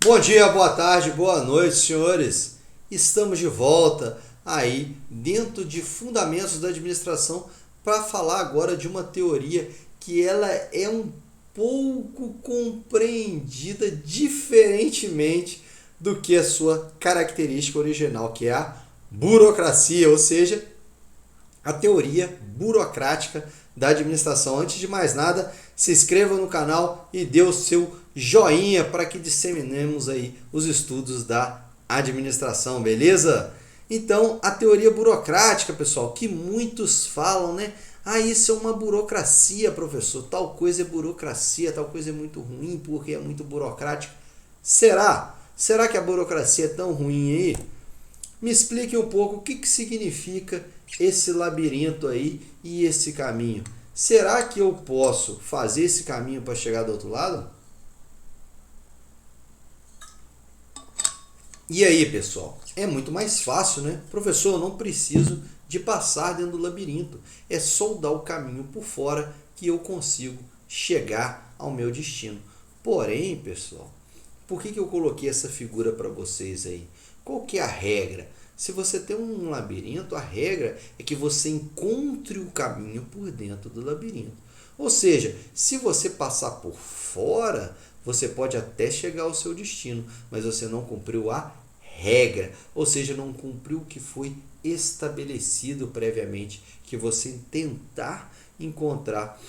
Bom dia, boa tarde, boa noite, senhores. Estamos de volta aí dentro de Fundamentos da Administração para falar agora de uma teoria que ela é um pouco compreendida diferentemente do que a sua característica original, que é a burocracia, ou seja, a teoria burocrática da administração. Antes de mais nada, se inscreva no canal e dê o seu joinha para que disseminemos aí os estudos da administração, beleza? Então, a teoria burocrática, pessoal, que muitos falam, né? Ah, isso é uma burocracia, professor. Tal coisa é burocracia, tal coisa é muito ruim porque é muito burocrático. Será? Será que a burocracia é tão ruim aí? Me explique um pouco o que significa esse labirinto aí e esse caminho. Será que eu posso fazer esse caminho para chegar do outro lado? E aí, pessoal? É muito mais fácil, né? Professor, eu não preciso de passar dentro do labirinto. É soldar o caminho por fora que eu consigo chegar ao meu destino. Porém, pessoal, por que eu coloquei essa figura para vocês aí? Qual que é a regra? Se você tem um labirinto, a regra é que você encontre o caminho por dentro do labirinto. Ou seja, se você passar por fora, você pode até chegar ao seu destino, mas você não cumpriu a regra, ou seja, não cumpriu o que foi estabelecido previamente, que você tentar encontrar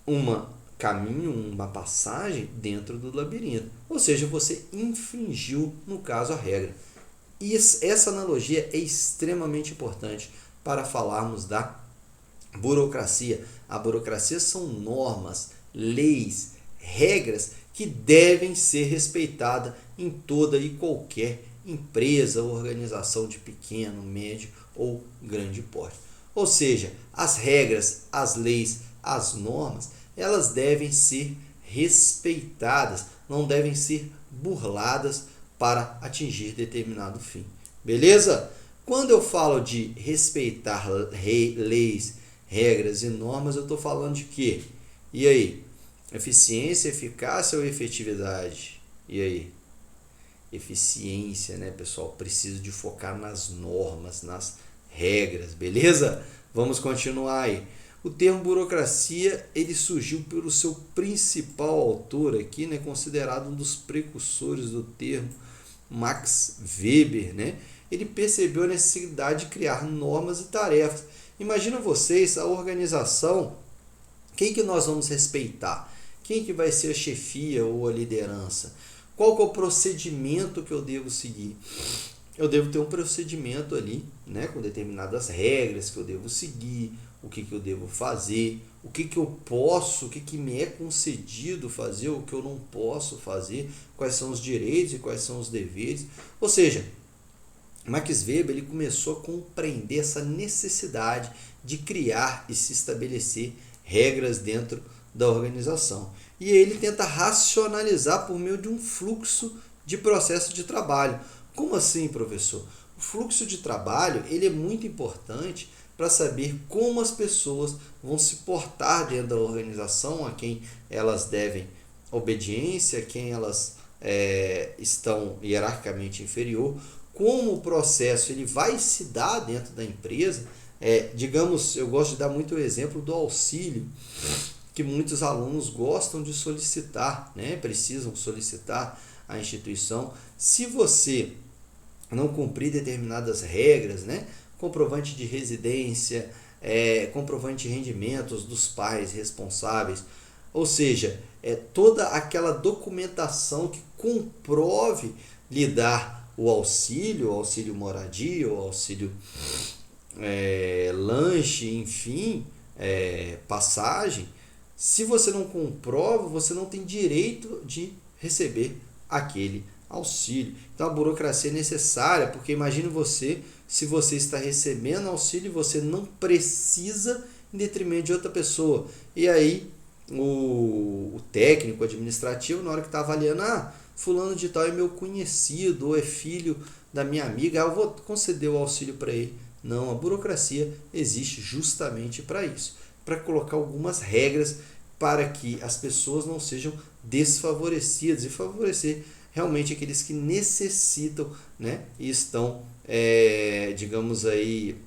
um caminho, uma passagem dentro do labirinto. Ou seja, você infringiu, no caso, a regra. E essa analogia é extremamente importante para falarmos da burocracia. A burocracia são normas, leis, regras que devem ser respeitadas em toda e qualquer empresa ou organização de pequeno, médio ou grande porte. Ou seja, as regras, as leis, as normas, elas devem ser respeitadas, não devem ser burladas para atingir determinado fim. Beleza? Quando eu falo de respeitar leis, regras e normas, eu estou falando de quê? E aí? Eficiência, eficácia ou efetividade? E aí? Eficiência, né, pessoal? Preciso de focar nas normas, nas regras, beleza? Vamos continuar aí. O termo burocracia, ele surgiu pelo seu principal autor aqui, né, considerado um dos precursores do termo, Max Weber, né? Ele percebeu a necessidade de criar normas e tarefas. Imagina vocês, a organização, quem que nós vamos respeitar? Quem que vai ser a chefia ou a liderança? Qual que é o procedimento que eu devo seguir? Eu devo ter um procedimento ali, né, com determinadas regras que eu devo seguir, o que eu devo fazer, o que eu posso, o que me é concedido fazer, o que eu não posso fazer, quais são os direitos e quais são os deveres. Ou seja, Max Weber ele começou a compreender essa necessidade de criar e se estabelecer regras dentro da organização. E ele tenta racionalizar por meio de um fluxo de processo de trabalho. Como assim, professor? O fluxo de trabalho ele é muito importante para saber como as pessoas vão se portar dentro da organização, a quem elas devem obediência, a quem elas estão hierarquicamente inferior, como o processo ele vai se dar dentro da empresa. Digamos, eu gosto de dar muito o exemplo do auxílio, que muitos alunos gostam de solicitar, né? Precisam solicitar à instituição. Se você não cumprir determinadas regras, né? Comprovante de residência, comprovante de rendimentos dos pais responsáveis, ou seja, toda aquela documentação que comprove lhe dar o auxílio moradia, o auxílio lanche, enfim, passagem. Se você não comprova, você não tem direito de receber aquele auxílio. Então a burocracia é necessária, porque imagine você, se você está recebendo auxílio, você não precisa em detrimento de outra pessoa. E aí o técnico administrativo, na hora que está avaliando, fulano de tal é meu conhecido, ou é filho da minha amiga, eu vou conceder o auxílio para ele. Não, a burocracia existe justamente para isso, para colocar algumas regras para que as pessoas não sejam desfavorecidas e favorecer realmente aqueles que necessitam, né, e estão, digamos aí,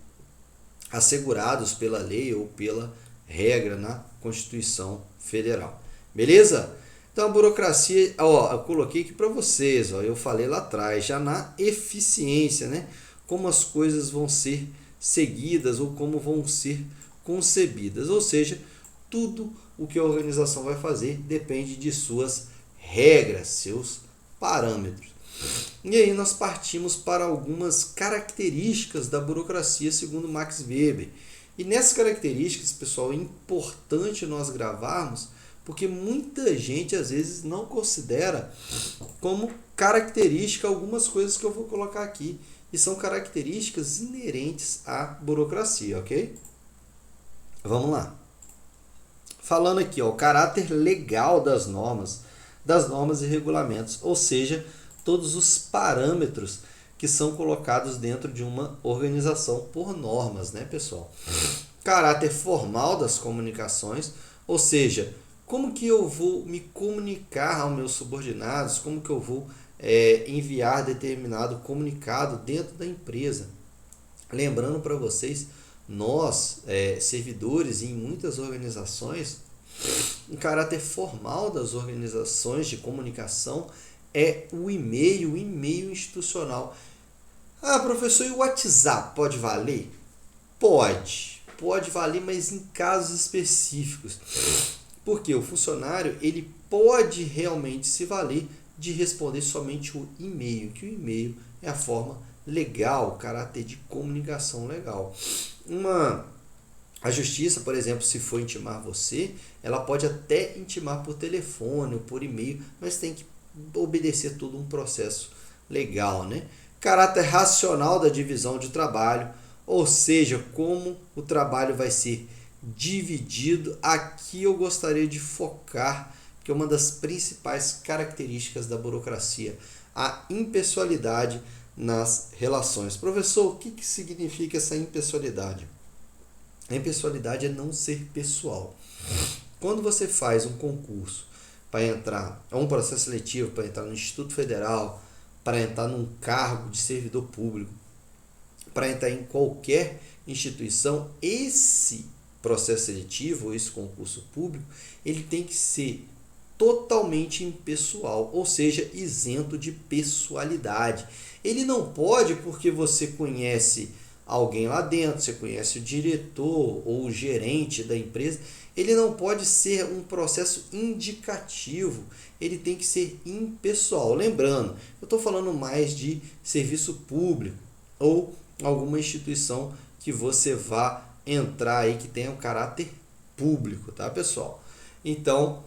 assegurados pela lei ou pela regra na Constituição Federal. Beleza? Então a burocracia, ó, eu coloquei aqui para vocês, ó, eu falei lá atrás, já na eficiência, né? Como as coisas vão ser seguidas ou como vão ser concebidas, ou seja, tudo o que a organização vai fazer depende de suas regras, seus parâmetros. E aí nós partimos para algumas características da burocracia segundo Max Weber. E nessas características, pessoal, é importante nós gravarmos, porque muita gente às vezes não considera como característica algumas coisas que eu vou colocar aqui. E são características inerentes à burocracia, ok? Vamos lá. Falando aqui, ó, o caráter legal das normas e regulamentos, ou seja, todos os parâmetros que são colocados dentro de uma organização por normas, né, pessoal? Caráter formal das comunicações, ou seja, como que eu vou me comunicar aos meus subordinados, como que eu vou enviar determinado comunicado dentro da empresa. Lembrando para vocês, nós, servidores em muitas organizações, o caráter formal das organizações de comunicação é o e-mail institucional. Ah, professor, e o WhatsApp pode valer? Pode valer, mas em casos específicos. Porque o funcionário ele pode realmente se valer de responder somente o e-mail, que o e-mail é a forma legal, o caráter de comunicação legal. A justiça, por exemplo, se for intimar você, ela pode até intimar por telefone ou por e-mail, mas tem que obedecer todo um processo legal, né? Caráter racional da divisão de trabalho, ou seja, como o trabalho vai ser dividido. Aqui eu gostaria de focar, que é uma das principais características da burocracia, a impessoalidade nas relações. Professor, o que significa essa impessoalidade? A impessoalidade é não ser pessoal. Quando você faz um concurso para entrar, um processo seletivo para entrar no Instituto Federal, para entrar num cargo de servidor público, para entrar em qualquer instituição, esse processo seletivo, esse concurso público, ele tem que ser totalmente impessoal, ou seja, isento de pessoalidade. Ele não pode, porque você conhece alguém lá dentro, você conhece o diretor ou o gerente da empresa, ele não pode ser um processo indicativo, ele tem que ser impessoal. Lembrando, eu estou falando mais de serviço público ou alguma instituição que você vá entrar aí que tenha um caráter público, tá, pessoal? Então,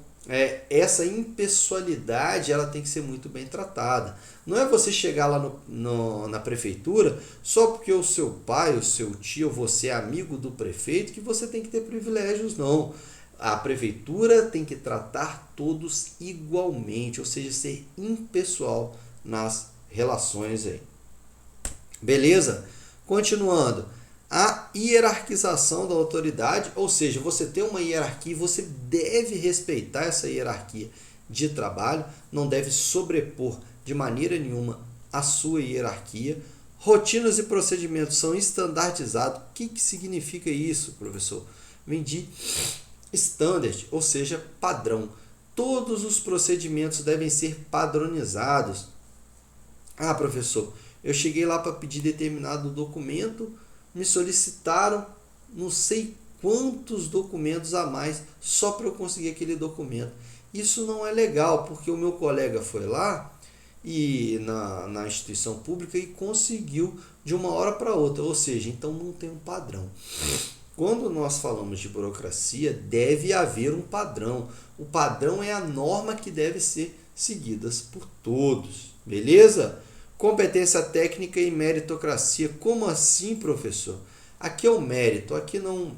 essa impessoalidade ela tem que ser muito bem tratada. Não é você chegar lá na prefeitura só porque o seu pai, o seu tio, você é amigo do prefeito que você tem que ter privilégios, não. A prefeitura tem que tratar todos igualmente, ou seja, ser impessoal nas relações aí. Beleza? Continuando. A hierarquização da autoridade, ou seja, você tem uma hierarquia e você deve respeitar essa hierarquia de trabalho, não deve sobrepor de maneira nenhuma a sua hierarquia. Rotinas e procedimentos são estandardizados. O que significa isso, professor? Vem de standard, ou seja, padrão. Todos os procedimentos devem ser padronizados. Ah, professor, eu cheguei lá para pedir determinado documento, me solicitaram não sei quantos documentos a mais só para eu conseguir aquele documento. Isso não é legal, porque o meu colega foi lá e na instituição pública e conseguiu de uma hora para outra, ou seja, então não tem um padrão. Quando nós falamos de burocracia, deve haver um padrão. O padrão é a norma que deve ser seguida por todos, beleza? Competência técnica e meritocracia. Como assim, professor? Aqui é o mérito. Aqui não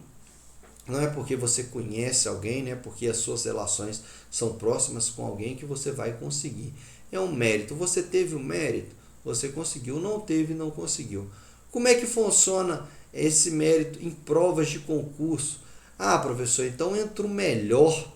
é porque você conhece alguém, né? Porque as suas relações são próximas com alguém que você vai conseguir. É um mérito. Você teve o mérito, você conseguiu. Não teve, não conseguiu. Como é que funciona esse mérito em provas de concurso? Ah, professor, então entra o melhor.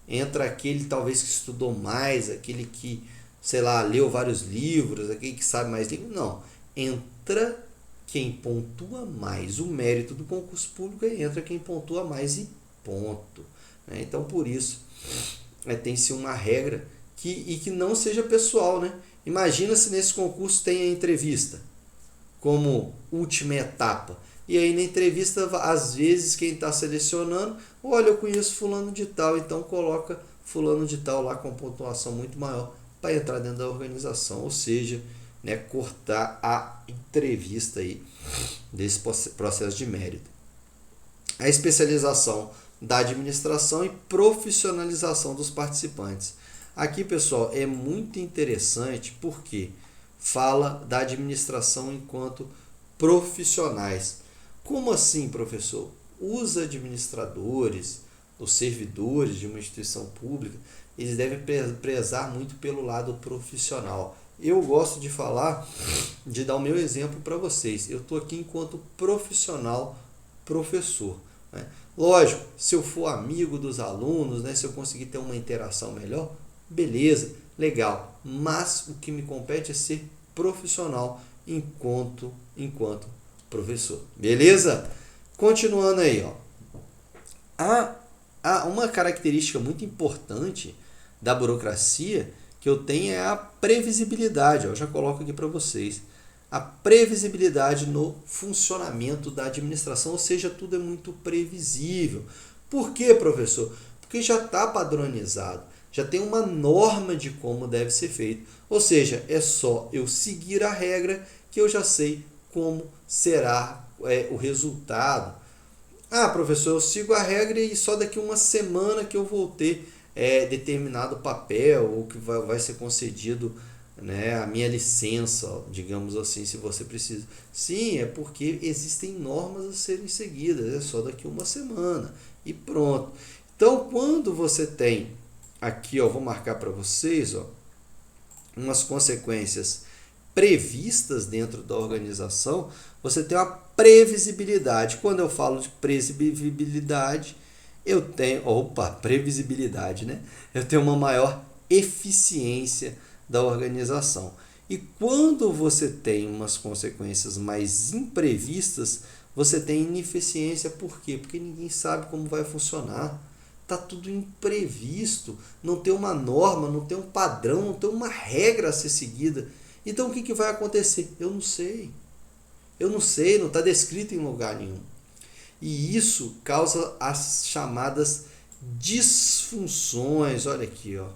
Entra aquele talvez que estudou mais, aquele que sei lá, leu vários livros, aquele que sabe mais livros. Não. Entra quem pontua mais. O mérito do concurso público entra quem pontua mais e ponto. Então, por isso, tem-se uma regra que não seja pessoal. Né? Imagina se nesse concurso tem a entrevista como última etapa. E aí na entrevista, às vezes, quem está selecionando, olha, eu conheço fulano de tal, então coloca fulano de tal lá com pontuação muito maior para entrar dentro da organização, ou seja, né, cortar a entrevista aí desse processo de mérito. A especialização da administração e profissionalização dos participantes. Aqui, pessoal, é muito interessante porque fala da administração enquanto profissionais. Como assim, professor? Os administradores, os servidores de uma instituição pública, eles devem prezar muito pelo lado profissional. Eu gosto de falar, de dar o meu exemplo para vocês. Eu estou aqui enquanto profissional, professor. Né? Lógico, se eu for amigo dos alunos, né, se eu conseguir ter uma interação melhor, beleza, legal. Mas o que me compete é ser profissional enquanto professor. Beleza? Continuando aí, ó. Há uma característica muito importante da burocracia que eu tenho é a previsibilidade. Eu já coloco aqui para vocês. A previsibilidade no funcionamento da administração, ou seja, tudo é muito previsível. Por quê, professor? Porque já está padronizado, já tem uma norma de como deve ser feito. Ou seja, é só eu seguir a regra que eu já sei como será o resultado. Ah, professor, eu sigo a regra e só daqui uma semana que eu vou ter determinado papel ou que vai ser concedido, né, a minha licença, digamos assim, se você precisa. Sim, é porque existem normas a serem seguidas, é só daqui uma semana e pronto. Então, quando você tem aqui, ó, vou marcar para vocês, ó, umas consequências previstas dentro da organização, você tem uma previsibilidade. Quando eu falo de previsibilidade, eu tenho, previsibilidade, né? Eu tenho uma maior eficiência da organização. E quando você tem umas consequências mais imprevistas, você tem ineficiência. Por quê? Porque ninguém sabe como vai funcionar. Está tudo imprevisto, não tem uma norma, não tem um padrão, não tem uma regra a ser seguida. Então o que vai acontecer? Eu não sei, não está descrito em lugar nenhum. E isso causa as chamadas disfunções, olha aqui, ó,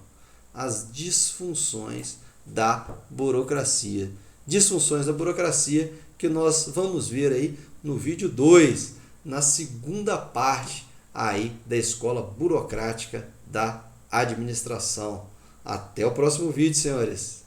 as disfunções da burocracia. Disfunções da burocracia que nós vamos ver aí no vídeo 2, na segunda parte aí da escola burocrática da administração. Até o próximo vídeo, senhores.